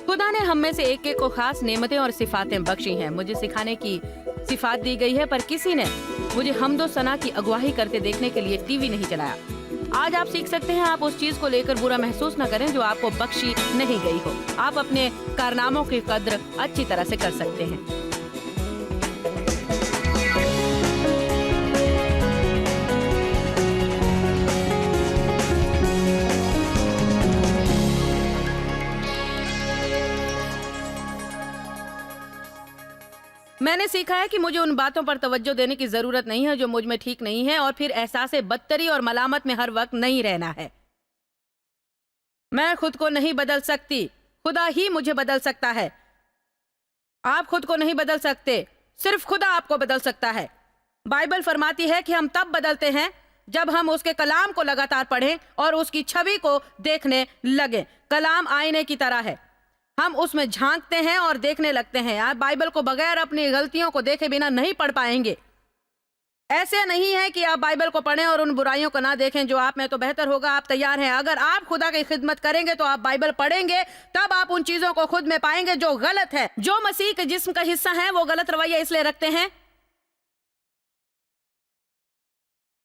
खुदा ने हम में से एक एक को खास नेमतें और सिफातें बख्शी हैं। मुझे सिखाने की सिफात दी गई है, पर किसी ने मुझे हमदो सना की अगुवाही करते देखने के लिए टीवी नहीं चलाया। आज आप सीख सकते हैं, आप उस चीज को लेकर बुरा महसूस न करें जो आपको बख्शी नहीं गई हो। आप अपने कारनामों की कद्र अच्छी तरह से कर सकते हैं। मैंने सीखा है कि मुझे उन बातों पर तवज्जो देने की जरूरत नहीं है जो मुझ में ठीक नहीं है, और फिर एहसास बदतरी और मलामत में हर वक्त नहीं रहना है। मैं खुद को नहीं बदल सकती, खुदा ही मुझे बदल सकता है। आप खुद को नहीं बदल सकते, सिर्फ खुदा आपको बदल सकता है। बाइबल फरमाती है कि हम तब बदलते हैं जब हम उसके कलाम को लगातार पढ़ें और उसकी छवि को देखने लगें। कलाम आईने की तरह है, हम उसमें झांकते हैं और देखने लगते हैं। आप बाइबल को बगैर अपनी गलतियों को देखे बिना नहीं पढ़ पाएंगे। ऐसे नहीं है कि आप बाइबल को पढ़ें और उन बुराइयों को ना देखें जो आप में, तो बेहतर होगा आप तैयार हैं। अगर आप खुदा की खिदमत करेंगे तो आप बाइबल पढ़ेंगे, तब आप उन चीजों को खुद में पाएंगे जो गलत है। जो मसीह के जिस्म का हिस्सा है वो गलत रवैया इसलिए रखते हैं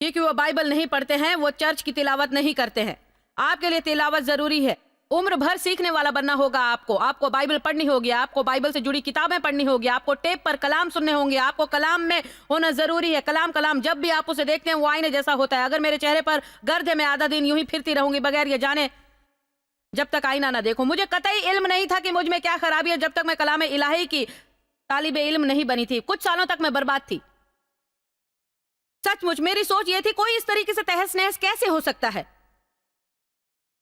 क्योंकि वो बाइबल नहीं पढ़ते हैं, वो चर्च की तिलावत नहीं करते हैं। आपके लिए तिलावत जरूरी है। उम्र भर सीखने वाला बनना होगा आपको बाइबल पढ़नी होगी, आपको बाइबल से जुड़ी किताबें पढ़नी होगी, आपको टेप पर कलाम सुनने होंगे, आपको कलाम में होना जरूरी है। कलाम जब भी आप उसे देखते हैं वो आईने जैसा होता है। अगर मेरे चेहरे पर गर्द है, मैं आधा दिन यूं ही फिरती रहूंगी बगैर ये जाने जब तक आईना ना देखूं। मुझे कतई इल्म नहीं था कि मुझ में क्या खराबी है जब तक मैं कलाम इलाही की तालिबे इल्म नहीं बनी थी। कुछ सालों तक मैं बर्बाद थी। सचमुच मेरी सोच ये थी, कोई इस तरीके से तहस नहस कैसे हो सकता है।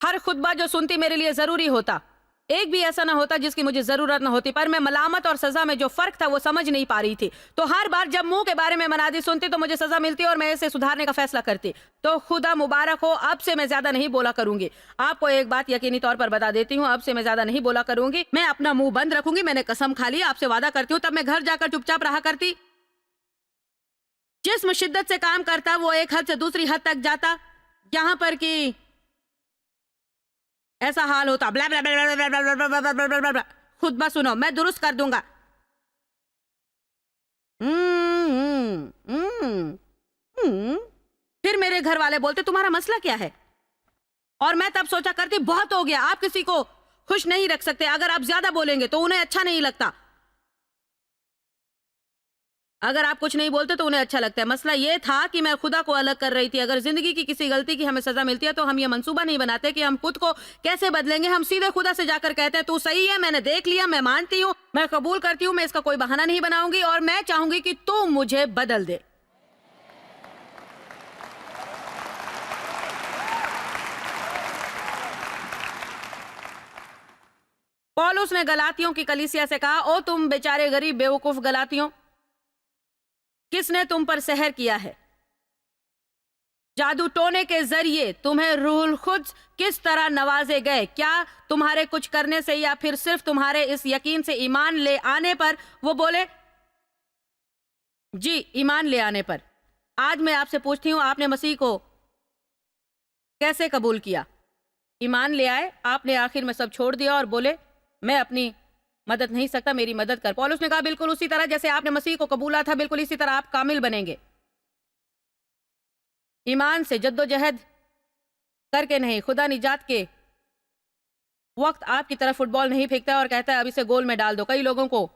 हर खुतबा जो सुनती मेरे लिए जरूरी होता, एक भी ऐसा ना होता जिसकी मुझे जरूरत ना होती। पर मैं मलामत और सजा में जो फर्क था वो समझ नहीं पा रही थी। तो हर बार जब मुंह के बारे में मनादी सुनती तो मुझे सजा मिलती और मैं इसे सुधारने का फैसला करती। तो खुदा मुबारक हो, अब से मैं ज्यादा नहीं बोला करूंगी। आपको एक बात यकीनी तौर पर बता देती हूँ, अब से मैं ज्यादा नहीं बोला करूंगी। मैं अपना मुंह बंद रखूंगी। मैंने कसम खा ली, आपसे वादा करती हूँ। तब मैं घर जाकर चुपचाप रहा करती। जिस्म शिद्दत से काम करता वो एक हद से दूसरी हद तक जाता, यहां पर कि ऐसा हाल होता ब्ला ब्ला ब्ला ब्ला ब्ला ब्ला ब्ला ब्ला ब्ला ब्ला ब्ला। खुतबा सुनो, मैं दुरुस्त कर दूंगा। फिर मेरे घर वाले बोलते तुम्हारा मसला क्या है, और मैं तब सोचा करती बहुत हो गया। आप किसी को खुश नहीं रख सकते। अगर आप ज्यादा बोलेंगे तो उन्हें अच्छा नहीं लगता, अगर आप कुछ नहीं बोलते तो उन्हें अच्छा लगता है। मसला ये था कि मैं खुदा को अलग कर रही थी। अगर जिंदगी की किसी गलती की हमें सजा मिलती है तो हम ये मंसूबा नहीं बनाते कि हम खुद को कैसे बदलेंगे। हम सीधे खुदा से जाकर कहते हैं तू सही है, मैंने देख लिया, मैं मानती हूँ, मैं कबूल करती हूँ, मैं इसका कोई बहाना नहीं बनाऊंगी और मैं चाहूंगी कि तू मुझे बदल दे। पौलुस ने गलातियों की कलीसिया से कहा, ओ तुम बेचारे गरीब बेवकूफ गलातियों, किसने तुम पर सहर किया है? जादू टोने के जरिए तुम्हें रूहुल खुद्स किस तरह नवाजे गए? क्या तुम्हारे कुछ करने से या फिर सिर्फ तुम्हारे इस यकीन से ईमान ले आने पर? वो बोले जी, ईमान ले आने पर। आज मैं आपसे पूछती हूं, आपने मसीह को कैसे कबूल किया? ईमान ले आए, आपने आखिर में सब छोड़ दिया और बोले मैं अपनी मदद नहीं सकता, मेरी मदद कर। पौलुस ने कहा बिल्कुल उसी तरह जैसे आपने मसीह को कबूला था, बिल्कुल इसी तरह आप कामिल बनेंगे। ईमान से जद्दोजहद करके नहीं। खुदा निजात के वक्त आपकी तरफ फुटबॉल नहीं फेंकता और कहता है अब इसे गोल में डाल दो। कई लोगों को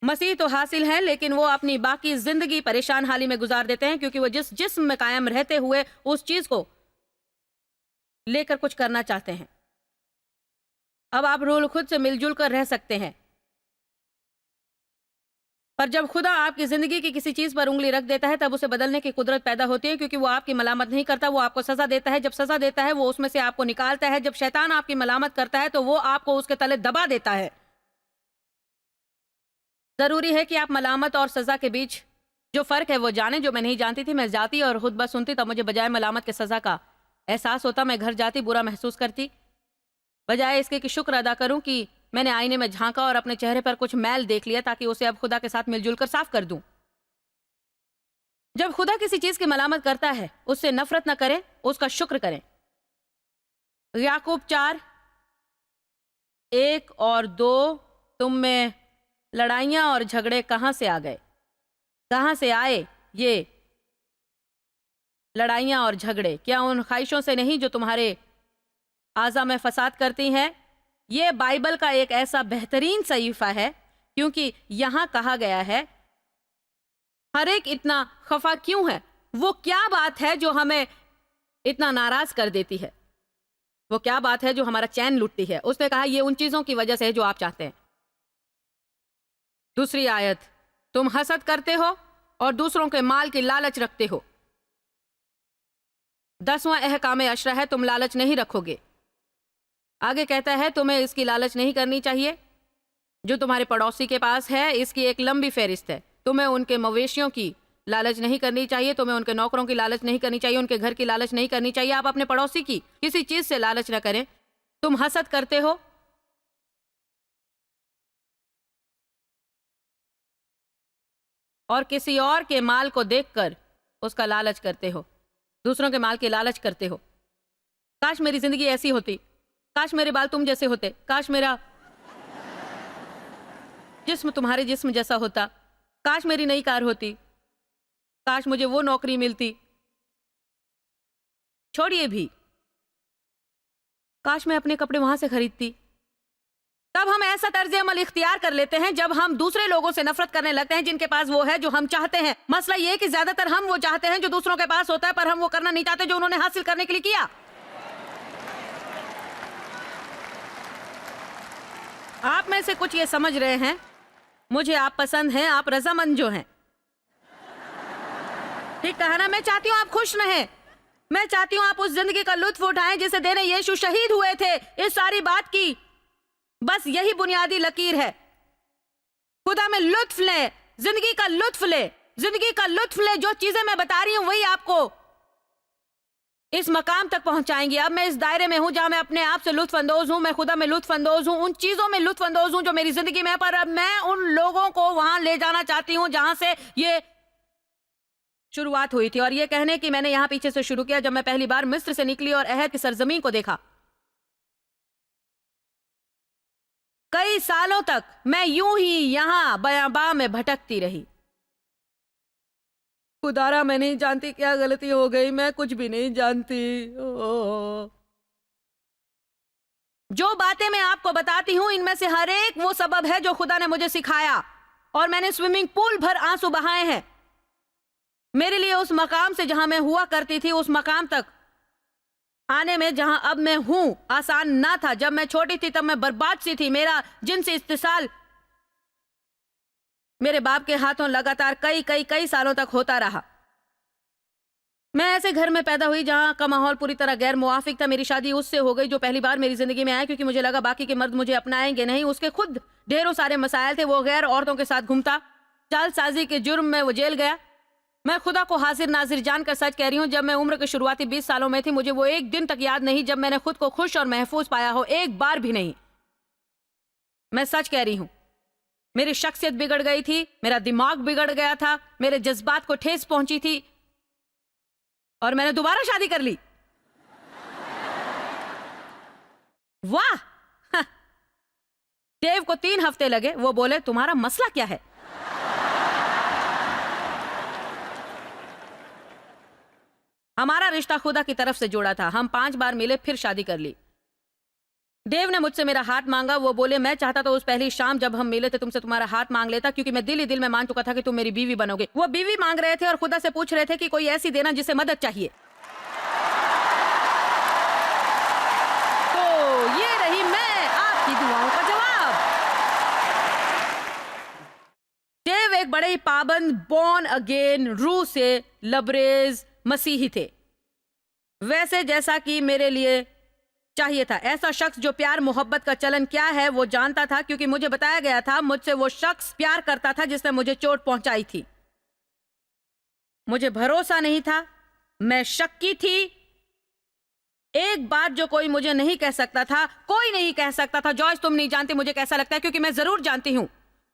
मसीह तो हासिल है लेकिन वो अपनी बाकी जिंदगी परेशान हाली में गुजार देते हैं क्योंकि वो जिस जिस्म में कायम रहते हुए उस चीज को लेकर कुछ करना चाहते हैं। अब आप रूह खुद से मिलजुल कर रह सकते हैं, पर जब खुदा आपकी जिंदगी की किसी चीज पर उंगली रख देता है तब उसे बदलने की कुदरत पैदा होती है, क्योंकि वो आपकी मलामत नहीं करता, वो आपको सजा देता है। जब सजा देता है वो उसमें से आपको निकालता है। जब शैतान आपकी मलामत करता है तो वो आपको उसके तले दबा देता है। जरूरी है कि आप मलामत और सजा के बीच जो फर्क है वो जाने, जो मैं नहीं जानती थी। मैं जाती और खुतबा सुनती तब मुझे बजाय मलामत के सजा का एहसास होता। मैं घर जाती बुरा महसूस करती, बजाय इसके कि शुक्र अदा करूं कि मैंने आईने में झांका और अपने चेहरे पर कुछ मैल देख लिया ताकि उसे अब खुदा के साथ मिलजुल कर साफ कर दूं। जब खुदा किसी चीज की मलामत करता है उससे नफरत न करें, उसका शुक्र करें। याकूब 4 एक और दो, तुम में लड़ाइयां और झगड़े कहां से आ गए? कहां से आए ये लड़ाइयां और झगड़े? क्या उन ख्वाहिशों से नहीं जो तुम्हारे आज़ा में फसाद करती हैं? ये बाइबल का एक ऐसा बेहतरीन सहीफा है, क्योंकि यहां कहा गया है हर एक इतना खफा क्यों है? वो क्या बात है जो हमें इतना नाराज कर देती है? वो क्या बात है जो हमारा चैन लूटती है? उसने कहा ये उन चीजों की वजह से है जो आप चाहते हैं। दूसरी आयत, तुम हसद करते हो और दूसरों के माल की लालच रखते हो। 10वां अहकाम अशरा है, तुम लालच नहीं रखोगे। आगे कहता है तुम्हें इसकी लालच नहीं करनी चाहिए जो तुम्हारे पड़ोसी के पास है। इसकी एक लंबी फहरिस्त है। तुम्हें उनके मवेशियों की लालच नहीं करनी चाहिए, तुम्हें उनके नौकरों की लालच नहीं करनी चाहिए, उनके घर की लालच नहीं करनी चाहिए। आप अपने पड़ोसी की किसी चीज से लालच न करें। तुम हसद करते हो और किसी और के माल को देखकर उसका लालच करते हो, दूसरों के माल की लालच करते हो। काश मेरी जिंदगी ऐसी होती, काश मेरे बाल तुम जैसे होते, काश मेरा जिस्म तुम्हारे जिस्म जैसा होता, काश मेरी नई कार होती, काश मुझे वो नौकरी मिलती। छोड़िए भी, काश मैं अपने कपड़े वहां से खरीदती। तब हम ऐसा तर्ज अमल इख्तियार कर लेते हैं जब हम दूसरे लोगों से नफरत करने लगते हैं जिनके पास वो है जो हम चाहते हैं। मसला ये है कि ज्यादातर हम वो चाहते हैं जो दूसरों के पास होता है, पर हम वो करना नहीं चाहते जो उन्होंने हासिल करने के लिए किया। आप में से कुछ ये समझ रहे हैं, मुझे आप पसंद हैं, आप रजामंद जो हैं। ठीक कहा ना? मैं चाहती हूँ आप खुश रहें, मैं चाहती हूँ आप उस जिंदगी का लुत्फ उठाएं जिसे देने यीशु शहीद हुए थे। इस सारी बात की बस यही बुनियादी लकीर है। खुदा में लुत्फ ले, जिंदगी का लुत्फ ले, जिंदगी का लुत्फ ले। जो चीजें मैं बता रही हूं वही आपको इस मकाम तक पहुंचाएंगी। अब मैं इस दायरे में हूं जहां मैं अपने आप से लुत्फ अंदोज हूं, मैं खुदा में लुत्फ अंदोज हूं, उन चीजों में लुत्फ अंदोज हूं जो मेरी जिंदगी में है। पर अब मैं उन लोगों को वहां ले जाना चाहती हूं जहां से ये शुरुआत हुई थी। और ये कहने की मैंने यहां पीछे से शुरू किया जब मैं पहली बार मिस्र से निकली और अहद की सरजमीन को देखा। कई सालों तक मैं यूं ही यहां बयाबा में भटकती रही। खुदारा मैं नहीं जानती क्या गलती हो गई, मैं कुछ भी नहीं जानती। जो बातें मैं आपको बताती हूं इनमें से हर एक वो सबब है जो खुदा ने मुझे सिखाया, और मैंने स्विमिंग पूल भर आंसू बहाए हैं। मेरे लिए उस मकाम से जहां मैं हुआ करती थी उस मकाम तक आने में जहां अब मैं हूं आसान ना था। जब मैं छोटी थी तब मैं बर्बाद सी थी। मेरा जिनसी इस्तिसाल मेरे बाप के हाथों लगातार कई कई कई सालों तक होता रहा। मैं ऐसे घर में पैदा हुई जहां का माहौल पूरी तरह गैर मुआफिक था। मेरी शादी उससे हो गई जो पहली बार मेरी जिंदगी में आया, क्योंकि मुझे लगा बाकी के मर्द मुझे अपनाएंगे नहीं। उसके खुद ढेरों सारे मसाइल थे। वो गैर औरतों के साथ घूमता, जालसाजी के जुर्म में वो जेल गया। मैं खुदा को हाजिर नाजिर जानकर सच कह रही हूँ, जब मैं उम्र के शुरुआती 20 सालों में थी मुझे वो एक दिन तक याद नहीं जब मैंने खुद को खुश और महफूज पाया हो, एक बार भी नहीं। मैं सच कह रही हूं। मेरी शख्सियत बिगड़ गई थी, मेरा दिमाग बिगड़ गया था, मेरे जज्बात को ठेस पहुंची थी और मैंने दोबारा शादी कर ली। वाह! देव को 3 हफ्ते लगे। वो बोले तुम्हारा मसला क्या है? हमारा रिश्ता खुदा की तरफ से जुड़ा था। हम 5 बार मिले, फिर शादी कर ली। देव ने मुझसे मेरा हाथ मांगा। वो बोले मैं चाहता तो उस पहली शाम जब हम मिले थे तुमसे तुम्हारा हाथ मांग लेता, क्योंकि मैं दिल ही दिल में मान चुका था कि तुम मेरी बीवी बनोगे। वो बीवी मांग रहे थे और खुदा से पूछ रहे थे कि कोई ऐसी देना जिसे मदद चाहिए। तो ये रही मैं आपकी दुआओं का जवाब। देव एक बड़े ही पाबंद बॉर्न अगेन रूह से लबरेज मसीही थे, वैसे जैसा कि मेरे लिए चाहिए था। ऐसा शख्स जो प्यार मोहब्बत का चलन क्या है वो जानता था, क्योंकि मुझे बताया गया था मुझसे वो शख्स प्यार करता था जिसने मुझे चोट पहुंचाई थी। मुझे भरोसा नहीं था, मैं शक्की थी। एक बात जो कोई मुझे नहीं कह सकता था, कोई नहीं कह सकता था, जॉयस तुम नहीं जानती मुझे कैसा लगता है, क्योंकि मैं जरूर जानती हूं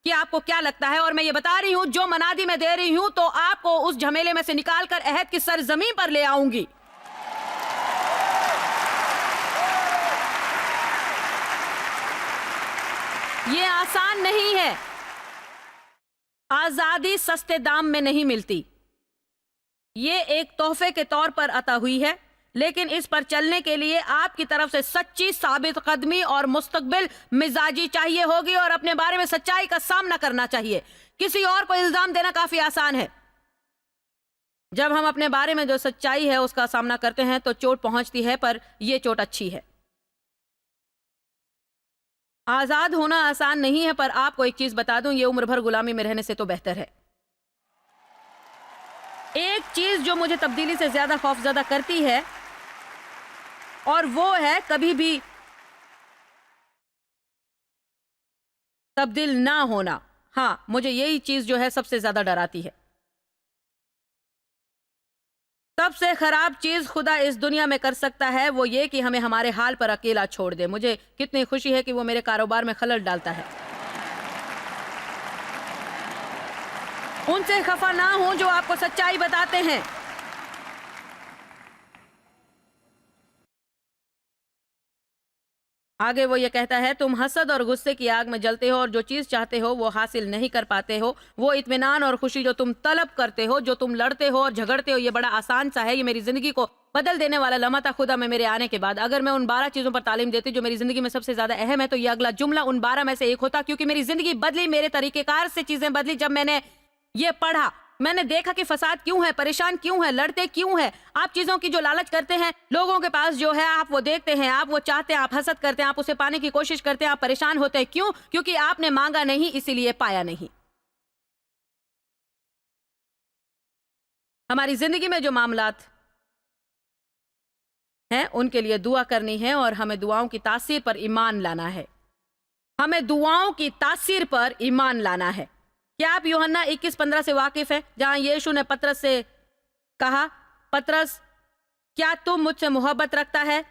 कि आपको क्या लगता है। और मैं ये बता रही हूं, जो मनादी मैं दे रही हूं तो आपको उस झमेले में से निकालकर अहद की सरजमीन पर ले आऊंगी। आसान नहीं है। आजादी सस्ते दाम में नहीं मिलती। ये एक तोहफे के तौर पर अता हुई है, लेकिन इस पर चलने के लिए आपकी तरफ से सच्ची साबित कदमी और मुस्तकबिल मिजाजी चाहिए होगी और अपने बारे में सच्चाई का सामना करना चाहिए। किसी और को इल्जाम देना काफी आसान है। जब हम अपने बारे में जो सच्चाई है उसका सामना करते हैं तो चोट पहुंचती है, पर यह चोट अच्छी है। आजाद होना आसान नहीं है, पर आपको एक चीज बता दूं, ये उम्र भर गुलामी में रहने से तो बेहतर है। एक चीज जो मुझे तब्दीली से ज्यादा खौफजदा करती है और वो है कभी भी तब्दील ना होना। हाँ, मुझे यही चीज जो है सबसे ज्यादा डराती है। सबसे खराब चीज खुदा इस दुनिया में कर सकता है वो ये कि हमें हमारे हाल पर अकेला छोड़ दे। मुझे कितनी खुशी है कि वो मेरे कारोबार में खलल डालता है। उनसे खफा ना हो जो आपको सच्चाई बताते हैं। आगे वो ये कहता है, तुम हसद और गुस्से की आग में जलते हो और जो चीज चाहते हो वो हासिल नहीं कर पाते हो। वो इत्मीनान और खुशी जो तुम तलब करते हो, जो तुम लड़ते हो और झगड़ते हो, ये बड़ा आसान सा है। ये मेरी जिंदगी को बदल देने वाला लम्हा था खुदा में मेरे आने के बाद। अगर मैं उन 12 चीजों पर तालीम देती जो मेरी जिंदगी में सबसे ज्यादा अहम है, तो ये अगला जुमला उन 12 में से एक होता, क्योंकि मेरी जिंदगी बदली, मेरे तरीकेकार से चीजें बदली। जब मैंने ये पढ़ा, मैंने देखा कि फसाद क्यों है, परेशान क्यों है, लड़ते क्यों है। आप चीजों की जो लालच करते हैं, लोगों के पास जो है, आप वो देखते हैं, आप वो चाहते हैं, आप हसद करते हैं, आप उसे पाने की कोशिश करते हैं, आप परेशान होते हैं। क्यों? क्योंकि आपने मांगा नहीं, इसीलिए पाया नहीं। हमारी जिंदगी में जो मामलात हैं उनके लिए दुआ करनी है और हमें दुआओं की तासीर पर ईमान लाना है। हमें दुआओं की तासीर पर ईमान लाना है। क्या आप यूहन्ना 21:15 से वाकिफ हैं, जहां यीशु ने पतरस से कहा, पतरस क्या तुम मुझसे मोहब्बत रखता है?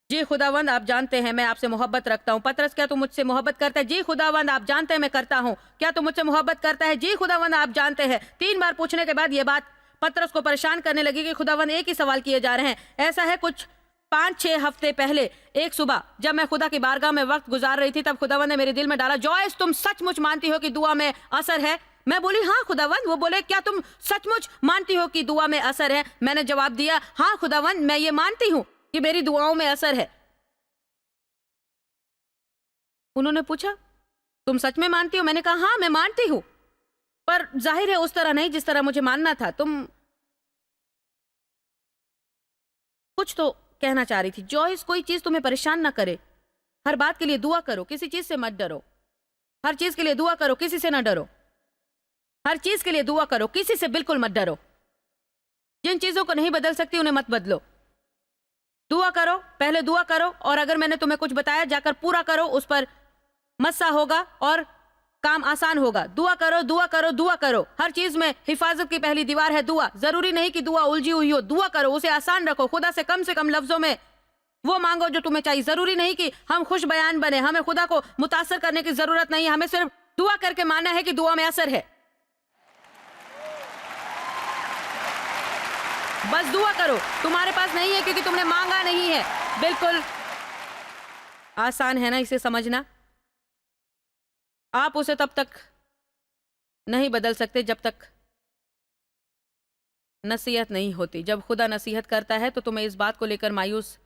जी खुदावंद, आप जानते हैं मैं आपसे मोहब्बत रखता हूं। पतरस, क्या तुम मुझसे मोहब्बत करता है? जी खुदावंद, आप जानते हैं मैं करता हूं। क्या तुम मुझसे मोहब्बत करता है? जी खुदावंद, आप जानते हैं। 3 बार पूछने के बाद यह बात पतरस को परेशान करने लगी कि खुदावंद एक ही सवाल किए जा रहे हैं। ऐसा है, कुछ 5-6 हफ्ते पहले एक सुबह जब मैं खुदा की बारगाह में वक्त गुजार रही थी, तब खुदावंद ने मेरे दिल में डाला, जॉयस तुम सचमुच मानती हो कि दुआ में असर है? मैं बोली, हाँ खुदावंद। वो बोले, क्या तुम सचमुच मानती हो कि दुआ में असर है? मैंने जवाब दिया, हाँ खुदावंद, मैं ये मानती हूं कि मेरी दुआओं में असर है। उन्होंने पूछा, तुम सच में मानती हो? मैंने कहा, हाँ मैं मानती हूं, पर जाहिर है उस तरह नहीं जिस तरह मुझे मानना था। तुम कुछ तो कहना चाह रही थी। जॉयस, कोई चीज तुम्हें परेशान ना करे, हर बात के लिए दुआ करो, किसी चीज से मत डरो। हर चीज के लिए दुआ करो, किसी से ना डरो। हर चीज के लिए दुआ करो, किसी से बिल्कुल मत डरो। जिन चीजों को नहीं बदल सकती उन्हें मत बदलो। दुआ करो, पहले दुआ करो, और अगर मैंने तुम्हें कुछ बताया जाकर पूरा करो, उस पर मस्सा होगा और काम आसान होगा। दुआ करो, दुआ करो, दुआ करो। हर चीज में हिफाजत की पहली दीवार है दुआ। जरूरी नहीं कि दुआ उलझी हुई हो, दुआ करो, उसे आसान रखो। खुदा से कम लफ्जों में वो मांगो जो तुम्हें चाहिए। जरूरी नहीं कि हम खुश बयान बने, हमें खुदा को मुतासर करने की जरूरत नहीं है। हमें सिर्फ दुआ करके मानना है कि दुआ में असर है। बस दुआ करो। तुम्हारे पास नहीं है क्योंकि तुमने मांगा नहीं है। बिल्कुल आसान है ना इसे समझना? आप उसे तब तक नहीं बदल सकते जब तक नसीहत नहीं होती। जब खुदा नसीहत करता है तो तुम्हें इस बात को लेकर मायूस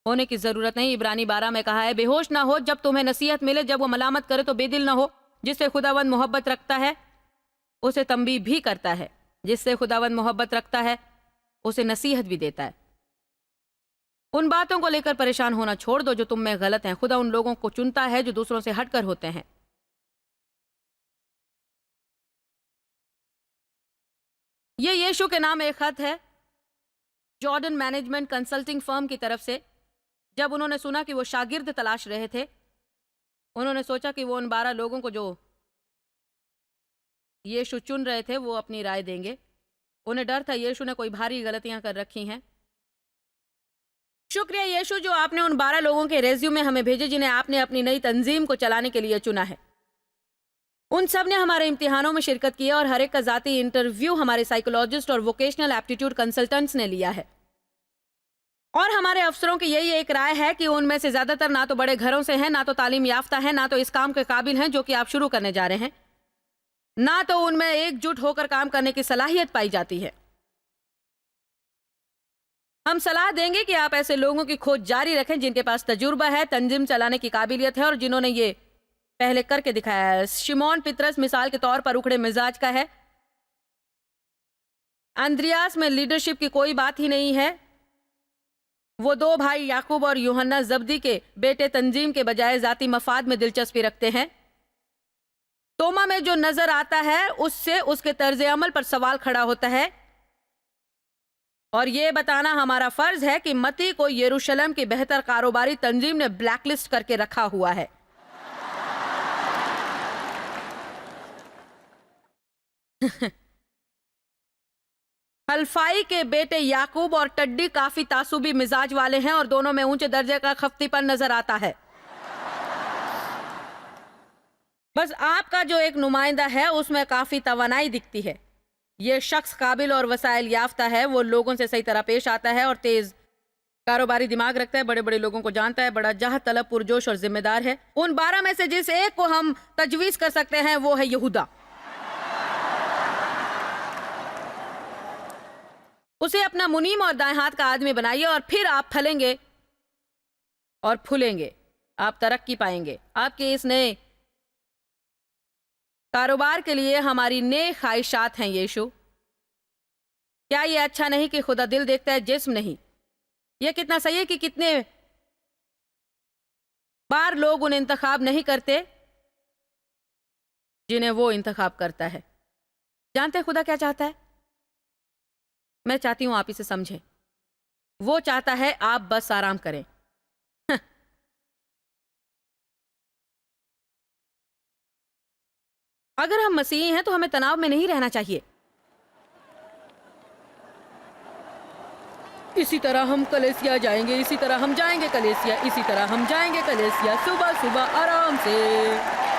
होने की जरूरत नहीं। इब्रानी 12 में कहा है, बेहोश ना हो जब तुम्हें नसीहत मिले, जब वो मलामत करे तो बेदिल ना हो। जिससे खुदावंद मोहब्बत रखता है उसे तंबीह भी करता है। जिससे खुदावंद मोहब्बत रखता है उसे नसीहत भी देता है। उन बातों को लेकर परेशान होना छोड़ दो जो तुम में गलत हैं। खुदा उन लोगों को चुनता है जो दूसरों से हटकर होते हैं। ये यीशु के नाम एक खत है जॉर्डन मैनेजमेंट कंसल्टिंग फर्म की तरफ से। जब उन्होंने सुना कि वो शागिर्द तलाश रहे थे, उन्होंने सोचा कि वो उन 12 लोगों को जो यीशु चुन रहे थे वो अपनी राय देंगे। उन्हें डर था यीशु ने कोई भारी गलतियां कर रखी हैं। शुक्रिया यीशु जो आपने उन 12 लोगों के रेज्यूमे हमें भेजे जिन्हें आपने अपनी नई तंजीम को चलाने के लिए चुना है। उन सब ने हमारे इम्तिहानों में शिरकत की और हर एक का जाती इंटरव्यू हमारे साइकोलॉजिस्ट और वोकेशनल एप्टीट्यूड कंसल्टेंट्स ने लिया है। और हमारे अफसरों की यही एक राय है कि उनमें से ज्यादातर ना तो बड़े घरों से हैं, ना तो तालीम याफ्ता हैं, ना तो इस काम के काबिल हैं जो कि आप शुरू करने जा रहे हैं, ना तो उनमें एकजुट होकर काम करने की सलाहियत पाई जाती है। हम सलाह देंगे कि आप ऐसे लोगों की खोज जारी रखें जिनके पास तजुर्बा है, तंजीम चलाने की काबिलियत है और जिन्होंने ये पहले करके दिखाया है। शिमोन पितरस मिसाल के तौर पर उखड़े मिजाज का है। अंद्रियास में लीडरशिप की कोई बात ही नहीं है। वो दो भाई याकूब और यूहन्ना जब्दी के बेटे तंजीम के बजाय जाती मफाद में दिलचस्पी रखते हैं। तोमा में जो नजर आता है उससे उसके तर्ज अमल पर सवाल खड़ा होता है और ये बताना हमारा फर्ज है कि मती को यरूशलेम की बेहतर कारोबारी तंजीम ने ब्लैकलिस्ट करके रखा हुआ है। हल्फाई के बेटे याकूब और टड्डी काफी तासुबी मिजाज वाले हैं और दोनों में ऊंचे दर्जे का खफ्तीपन नजर आता है। बस आपका जो एक नुमाइंदा है उसमें काफी तवानाई दिखती है। ये शख्स काबिल और वसाइल याफ्ता है, वो लोगों से सही तरह पेश आता है और तेज कारोबारी दिमाग रखता है, बड़े बड़े लोगों को जानता है, बड़ा जहद तलब, पुरजोश और जिम्मेदार है। उन 12 में से जिस एक को हम तजवीज कर सकते हैं वो है यहूदा। उसे अपना मुनीम और दाएं हाथ का आदमी बनाइए और फिर आप फलेंगे और फूलेंगे, आप तरक्की पाएंगे। आपके इस नए कारोबार के लिए हमारी नेक ख्वाहिशात हैं यीशु। क्या ये अच्छा नहीं कि खुदा दिल देखता है, जिस्म नहीं? यह कितना सही है कि कितने बार लोग उन्हें इंतखाब नहीं करते जिन्हें वो इंतखाब करता है। जानते हैं खुदा क्या चाहता है? मैं चाहती हूं आप इसे समझें। वो चाहता है आप बस आराम करें। अगर हम मसीही हैं तो हमें तनाव में नहीं रहना चाहिए। इसी तरह हम कलेसिया जाएंगे, इसी तरह हम जाएंगे कलेसिया, इसी तरह हम जाएंगे कलेसिया, सुबह सुबह आराम से।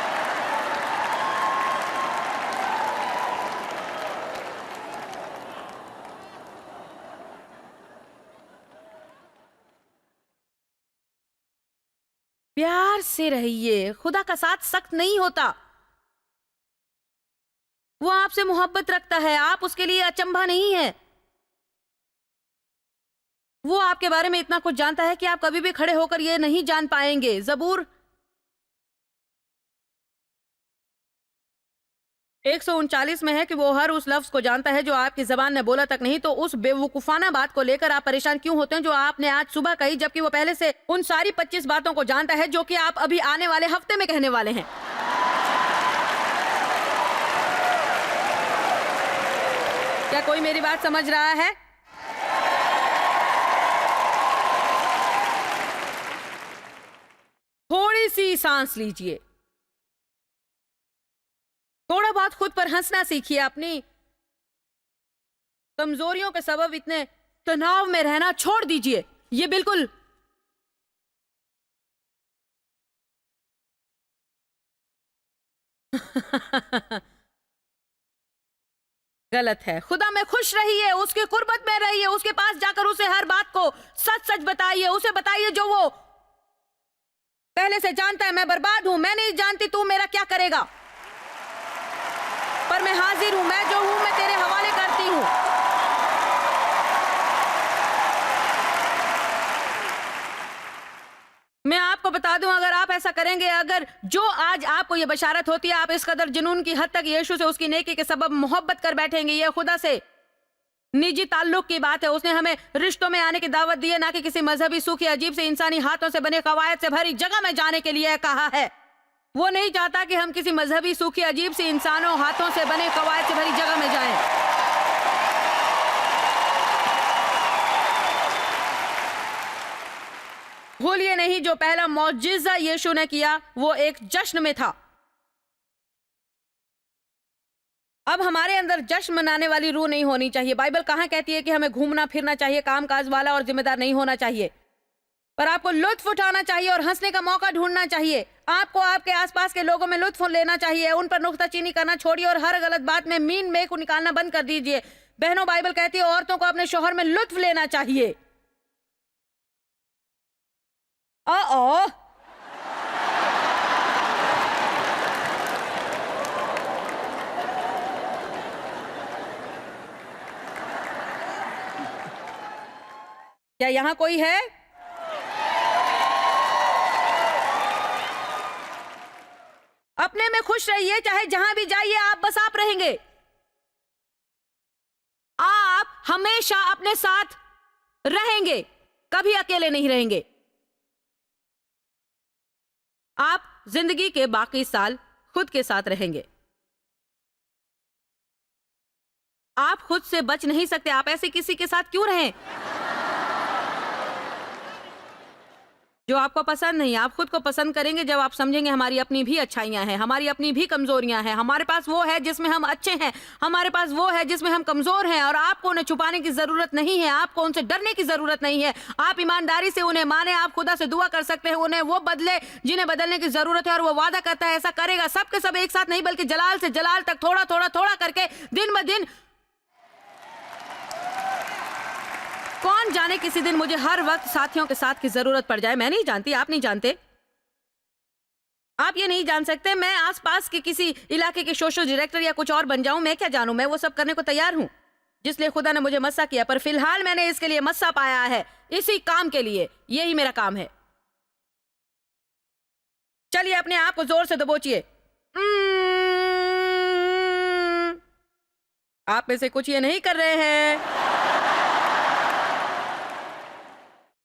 प्यार से रहिए। खुदा का साथ सख्त नहीं होता। वो आपसे मोहब्बत रखता है, आप उसके लिए अचंभा नहीं है। वो आपके बारे में इतना कुछ जानता है कि आप कभी भी खड़े होकर ये नहीं जान पाएंगे। ज़बूर 139 में है कि वो हर उस लफ्ज को जानता है जो आपकी जबान ने बोला तक नहीं। तो उस बेवकूफाना बात को लेकर आप परेशान क्यों होते हैं जो आपने आज सुबह कही, जबकि वो पहले से उन सारी 25 बातों को जानता है जो कि आप अभी आने वाले हफ्ते में कहने वाले हैं। क्या कोई मेरी बात समझ रहा है? थोड़ी सी सांस लीजिए, थोड़ा बहुत खुद पर हंसना सीखिए। अपनी कमजोरियों के सबब इतने तनाव में रहना छोड़ दीजिए। ये बिल्कुल गलत है। खुदा में खुश रहिए, उसकी कुर्बत में रहिए, उसके पास जाकर उसे हर बात को सच सच बताइए। उसे बताइए जो वो पहले से जानता है। मैं बर्बाद हूं, मैं नहीं जानती तू मेरा क्या करेगा, पर मैं हाजिर हूं, मैं जो हूं मैं तेरे हवाले करती हूं। मैं आपको बता दूं, अगर आप ऐसा करेंगे, अगर जो आज आपको ये बशारत होती है, आप इस कदर जुनून की हद तक यीशु से उसकी नेकी के सबब मोहब्बत कर बैठेंगे। ये खुदा से निजी ताल्लुक की बात है। उसने हमें रिश्तों में आने की दावत दी है, ना कि किसी मजहबी सूखी अजीब से इंसानी हाथों से बने कवायद से भरी जगह में जाने के लिए कहा है। वो नहीं चाहता कि हम किसी मजहबी सूखी अजीब सी इंसानों हाथों से बने कवायद से भरी जगह में जाएं। भूलिए नहीं, जो पहला मौजिज़ा यीशु ने किया वो एक जश्न में था। अब हमारे अंदर जश्न मनाने वाली रूह नहीं होनी चाहिए। बाइबल कहाँ कहती है कि हमें घूमना फिरना चाहिए, कामकाज वाला और जिम्मेदार नहीं होना चाहिए, पर आपको लुत्फ उठाना चाहिए और हंसने का मौका ढूंढना चाहिए। आपको आपके आसपास के लोगों में लुत्फ लेना चाहिए। उन पर नुक्ताचीनी करना छोड़िए और हर गलत बात में मीन में को निकालना बंद कर दीजिए। बहनों, बाइबल कहती है औरतों को अपने शौहर में लुत्फ लेना चाहिए। ओ क्या यहाँ कोई है? अपने में खुश रहिए, चाहे जहां भी जाइए आप बस आप रहेंगे। आप हमेशा अपने साथ रहेंगे, कभी अकेले नहीं रहेंगे। आप जिंदगी के बाकी साल खुद के साथ रहेंगे। आप खुद से बच नहीं सकते। आप ऐसे किसी के साथ क्यों रहें जो आपको पसंद नहीं। आप खुद को पसंद करेंगे जब आप समझेंगे हमारी अपनी भी अच्छाइयां हैं, हमारी अपनी भी कमजोरियां हैं। हमारे पास वो है जिसमें हम अच्छे हैं, हमारे पास वो है जिसमें हम कमजोर हैं। और आपको उन्हें छुपाने की जरूरत नहीं है, आपको उनसे डरने की जरूरत नहीं है। आप ईमानदारी से उन्हें माने, आप खुदा से दुआ कर सकते हैं उन्हें वो बदले जिन्हें बदलने की जरूरत है। और वो वादा करता है ऐसा करेगा। सब के सब एक साथ नहीं बल्कि जलाल से जलाल तक थोड़ा थोड़ा थोड़ा करके दिन ब दिन। कौन जाने किसी दिन मुझे हर वक्त साथियों के साथ की जरूरत पड़ जाए। मैं नहीं जानती, आप नहीं जानते, आप ये नहीं जान सकते। मैं आसपास के किसी इलाके के सोशल डायरेक्टर या कुछ और बन जाऊं, मैं क्या जानूं। मैं वो सब करने को तैयार हूं जिसलिए खुदा ने मुझे मस्सा किया। पर फिलहाल मैंने इसके लिए मस्सा पाया है, इसी काम के लिए। यही मेरा काम है। चलिए अपने आप को जोर से दबोचिए। आप में से कुछ ये नहीं कर रहे हैं।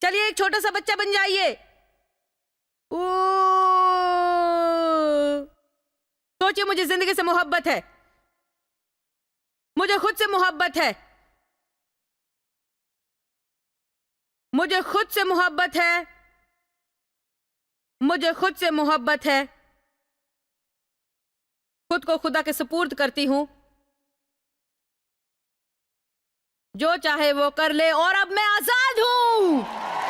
चलिए एक छोटा सा बच्चा बन जाइए। सोचिए मुझे जिंदगी से मोहब्बत है, मुझे खुद से मोहब्बत है, मुझे खुद से मोहब्बत है, मुझे खुद से मोहब्बत है। खुद को खुदा के सुपुर्द करती हूं, जो चाहे वो कर ले। और अब मैं आजाद हूं।